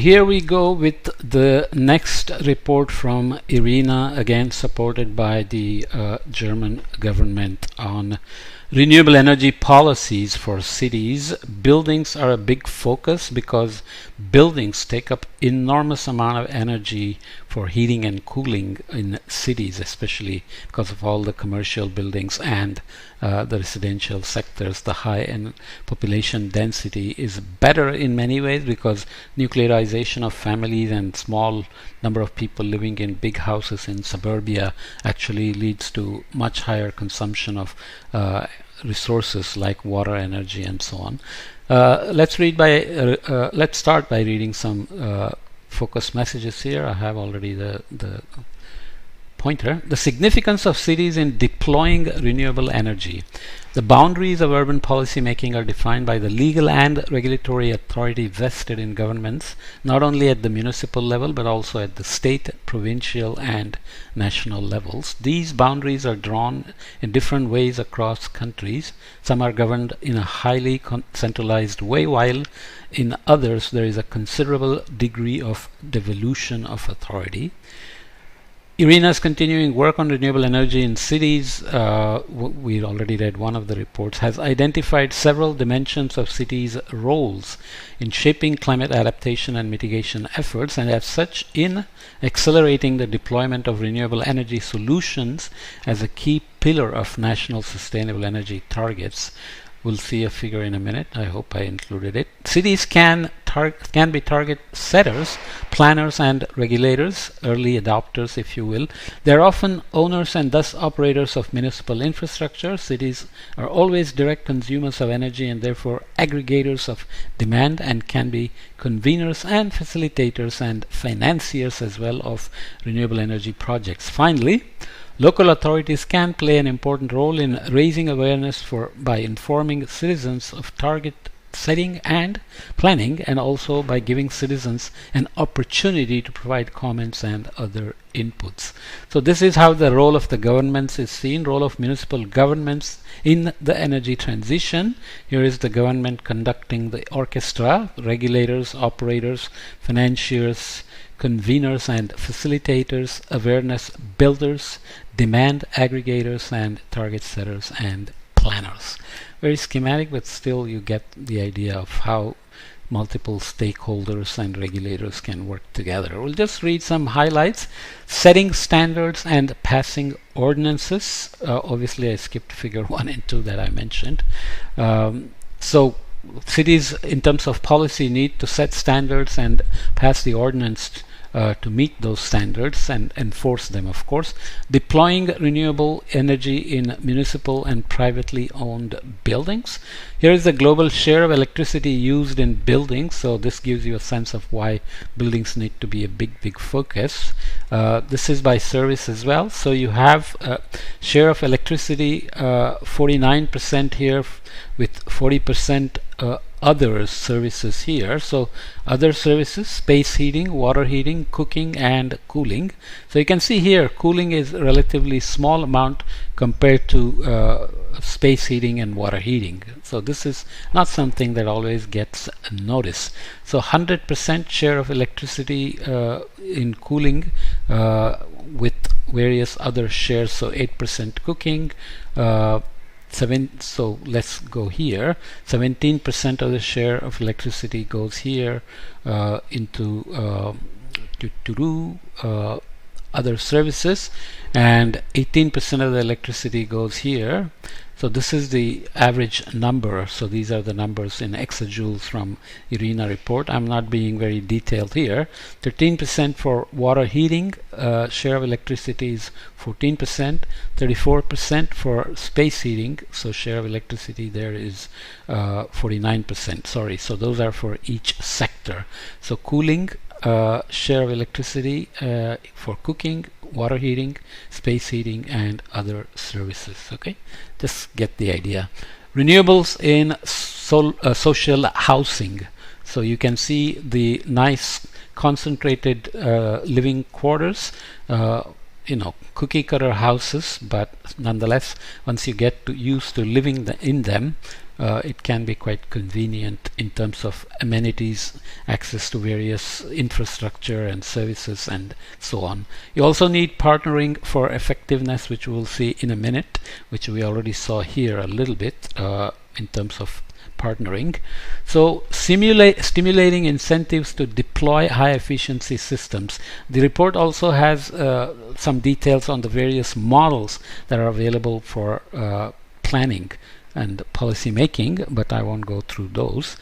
here we go with the next report from IRENA, again supported by the German government, on renewable energy policies for cities. Buildings are a big focus because buildings take up enormous amount of energy for heating and cooling in cities, especially because of all the commercial buildings and the residential sectors. The high end population density is better in many ways because nuclearization of families and small number of people living in big houses in suburbia actually leads to much higher consumption of resources like water, energy, and so on. Let's start by reading some focus messages here. I have already the pointer. The significance of cities in deploying renewable energy. The boundaries of urban policy making are defined by the legal and regulatory authority vested in governments, not only at the municipal level but also at the state, provincial, and national levels. These boundaries are drawn in different ways across countries. Some are governed in a highly centralized way, while in others there is a considerable degree of devolution of authority. IRENA's continuing work on renewable energy in cities, we already read one of the reports, has identified several dimensions of cities' roles in shaping climate adaptation and mitigation efforts, and as such in accelerating the deployment of renewable energy solutions as a key pillar of national sustainable energy targets. We'll see a figure in a minute. I hope I included it. Cities can be target setters, planners, and regulators, early adopters, if you will. They're often owners and thus operators of municipal infrastructure. Cities are always direct consumers of energy and therefore aggregators of demand, and can be conveners and facilitators and financiers as well of renewable energy projects. Finally, local authorities can play an important role in raising awareness by informing citizens of target setting and planning, and also by giving citizens an opportunity to provide comments and other inputs. So this is how the role of the governments is seen, role of municipal governments in the energy transition. Here is the government conducting the orchestra, regulators, operators, financiers, conveners and facilitators, awareness builders, demand aggregators, and target setters and planners. Very schematic, but still you get the idea of how multiple stakeholders and regulators can work together. We'll just read some highlights. Setting standards and passing ordinances. Obviously I skipped figure 1 and 2 that I mentioned. So cities in terms of policy need to set standards and pass the ordinance to meet those standards and enforce them, of course. Deploying renewable energy in municipal and privately owned buildings. Here is the global share of electricity used in buildings, so this gives you a sense of why buildings need to be a big focus. This is by service as well, so you have share of electricity 49% here with 40% other services here. So other services: space heating, water heating, cooking, and cooling. So you can see here cooling is a relatively small amount compared to space heating and water heating. So this is not something that always gets noticed. So 100% share of electricity in cooling with various other shares. So 8% cooking, so let's go here. 17% of the share of electricity goes here into other services, and 18% of the electricity goes here. So this is the average number. So these are the numbers in exajoules from IRENA report. I'm not being very detailed here. 13% for water heating, share of electricity is 14%. 34% for space heating, so share of electricity there is 49%. Sorry, so those are for each sector. So cooling, share of electricity for cooking, water heating, space heating, and other services. Okay, just get the idea. Renewables in social housing. So you can see the nice concentrated living quarters, cookie cutter houses, but nonetheless once you get used to living in them, it can be quite convenient in terms of amenities, access to various infrastructure and services, and so on. You also need partnering for effectiveness, which we'll see in a minute, which we already saw here a little bit in terms of partnering. So stimulating incentives to deploy high efficiency systems. The report also has some details on the various models that are available for planning and policy making, but I won't go through those.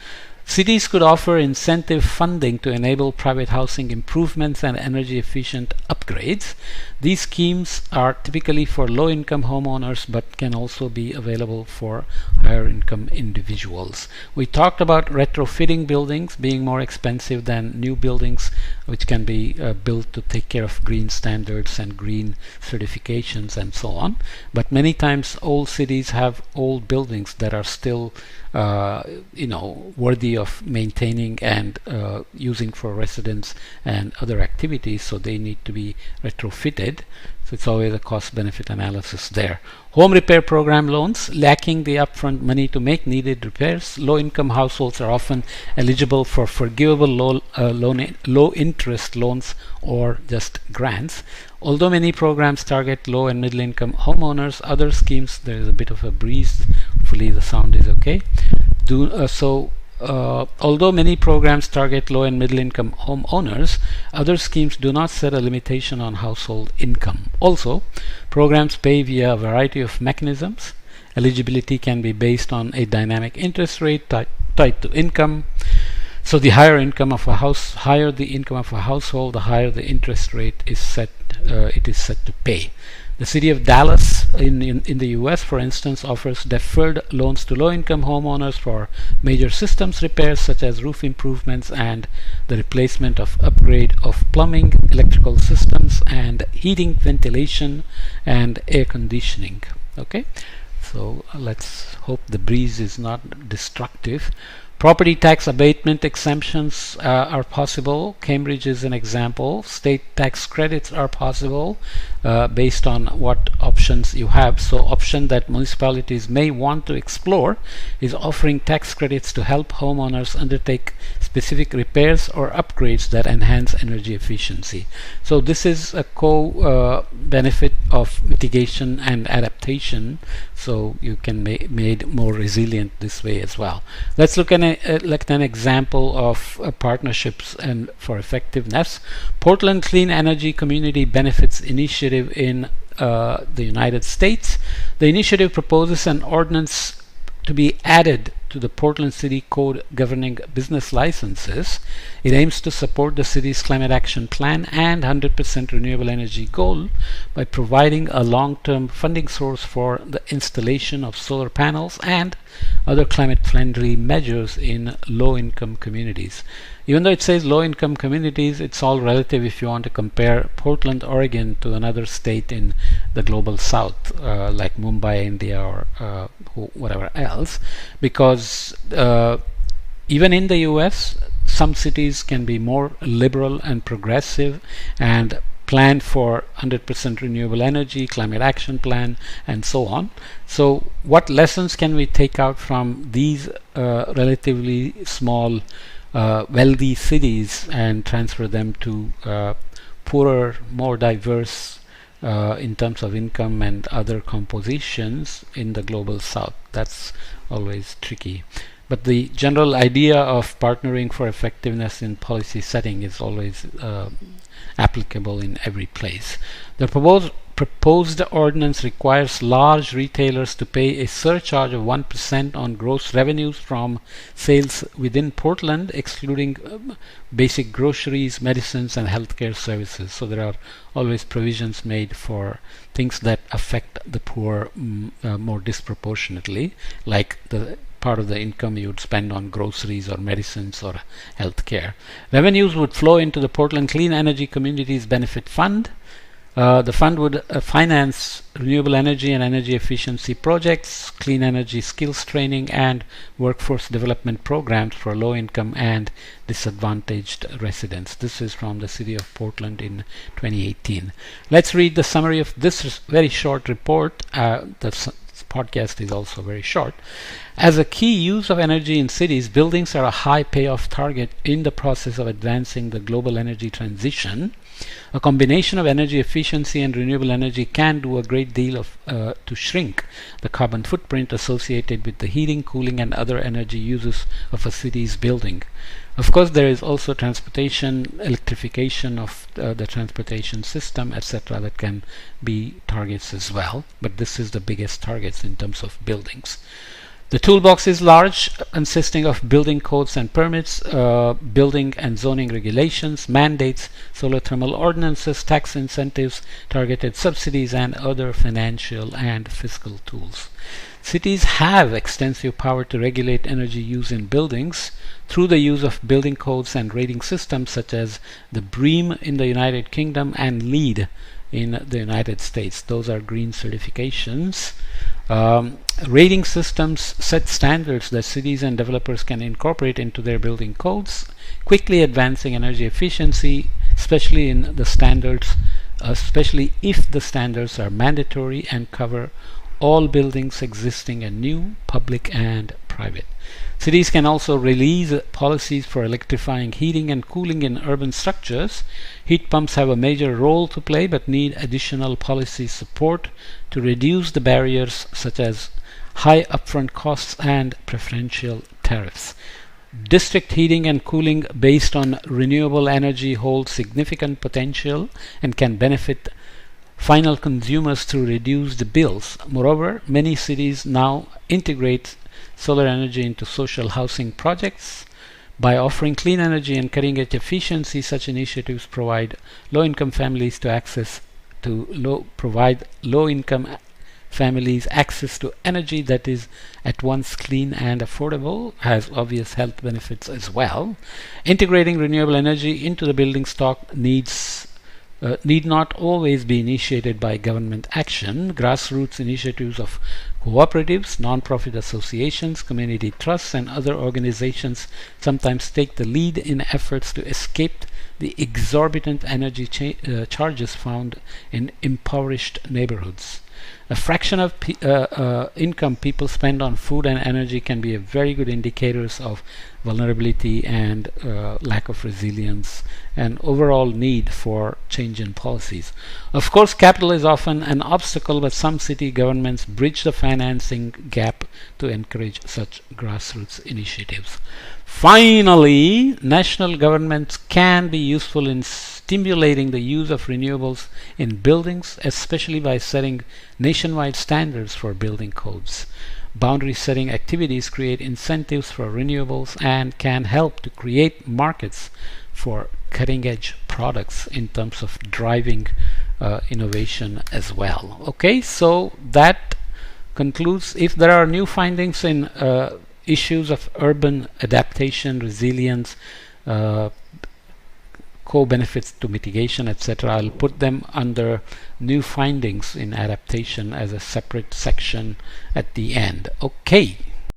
Cities could offer incentive funding to enable private housing improvements and energy efficient upgrades. These schemes are typically for low-income homeowners but can also be available for higher income individuals. We talked about retrofitting buildings being more expensive than new buildings, which can be built to take care of green standards and green certifications and so on. But many times old cities have old buildings that are still worthy of maintaining and using for residents and other activities, so they need to be retrofitted. So it's always a cost-benefit analysis there. Home repair program loans, lacking the upfront money to make needed repairs. Low-income households are often eligible for forgivable low-interest loans or just grants. Although many programs target low and middle-income homeowners, other schemes, there is a bit of a breeze. Hopefully the sound is okay. Although many programs target low and middle income homeowners, other schemes do not set a limitation on household income. Also, programs pay via a variety of mechanisms. Eligibility can be based on a dynamic interest rate tied to income. So the higher the income of a household, the higher the interest rate is set. It is set to pay. The city of Dallas in the US, for instance, offers deferred loans to low-income homeowners for major systems repairs such as roof improvements and the replacement of upgrade of plumbing, electrical systems, and heating, ventilation, and air conditioning. Okay, so let's hope the breeze is not destructive. Property tax abatement exemptions are possible. Cambridge is an example. State tax credits are possible based on what options you have. So option that municipalities may want to explore is offering tax credits to help homeowners undertake specific repairs or upgrades that enhance energy efficiency. So this is a benefit of mitigation and adaptation, so you can be made more resilient this way as well. Let's look at an example of partnerships and for effectiveness. Portland Clean Energy Community Benefits Initiative in the United States. The initiative proposes an ordinance to be added to the Portland City Code governing business licenses. It aims to support the city's climate action plan and 100% renewable energy goal by providing a long-term funding source for the installation of solar panels and other climate-friendly measures in low-income communities. Even though it says low-income communities, it's all relative if you want to compare Portland, Oregon to another state in the global south, like Mumbai, India, or whatever else, because even in the US, some cities can be more liberal and progressive and plan for 100% renewable energy, climate action plan, and so on. So what lessons can we take out from these relatively small wealthy cities and transfer them to poorer, more diverse in terms of income and other compositions in the global south? That's always tricky. But the general idea of partnering for effectiveness in policy setting is always applicable in every place. The proposed ordinance requires large retailers to pay a surcharge of 1% on gross revenues from sales within Portland, excluding basic groceries, medicines, and healthcare services. So there are always provisions made for things that affect the poor more disproportionately, like the part of the income you would spend on groceries or medicines or healthcare. Revenues would flow into the Portland Clean Energy Communities Benefit Fund. The fund would finance renewable energy and energy efficiency projects, clean energy skills training, and workforce development programs for low-income and disadvantaged residents. This is from the City of Portland in 2018. Let's read the summary of this very short report. The podcast is also very short. As a key use of energy in cities, buildings are a high payoff target in the process of advancing the global energy transition. A combination of energy efficiency and renewable energy can do a great deal to shrink the carbon footprint associated with the heating, cooling, and other energy uses of a city's building. Of course, there is also transportation, electrification of the transportation system, etc., that can be targets as well. But this is the biggest targets in terms of buildings. The toolbox is large, consisting of building codes and permits, building and zoning regulations, mandates, solar thermal ordinances, tax incentives, targeted subsidies, and other financial and fiscal tools. Cities have extensive power to regulate energy use in buildings through the use of building codes and rating systems such as the BREEAM in the United Kingdom and LEED in the United States. Those are green certifications. Rating systems set standards that cities and developers can incorporate into their building codes, quickly advancing energy efficiency, especially in the standards, especially if the standards are mandatory and cover all buildings existing and new, public and private. Cities can also release policies for electrifying heating and cooling in urban structures. Heat pumps have a major role to play but need additional policy support to reduce the barriers such as high upfront costs and preferential tariffs. District heating and cooling based on renewable energy hold significant potential and can benefit final consumers through reduced bills. Moreover, many cities now integrate solar energy into social housing projects. By offering clean energy and cutting-edge efficiency, such initiatives provide low-income families access to energy that is at once clean and affordable, has obvious health benefits as well. Integrating renewable energy into the building stock need not always be initiated by government action. Grassroots initiatives of cooperatives, non-profit associations, community trusts, and other organizations sometimes take the lead in efforts to escape the exorbitant energy charges found in impoverished neighborhoods. A fraction of income people spend on food and energy can be a very good indicators of vulnerability and lack of resilience and overall need for change in policies. Of course, capital is often an obstacle, but some city governments bridge the financing gap to encourage such grassroots initiatives. Finally, national governments can be useful in stimulating the use of renewables in buildings, especially by setting nationwide standards for building codes. Boundary setting activities create incentives for renewables and can help to create markets for cutting-edge products in terms of driving innovation as well. Okay, so that concludes. If there are new findings in issues of urban adaptation, resilience, co-benefits to mitigation, etc., I'll put them under new findings in adaptation as a separate section at the end. Okay.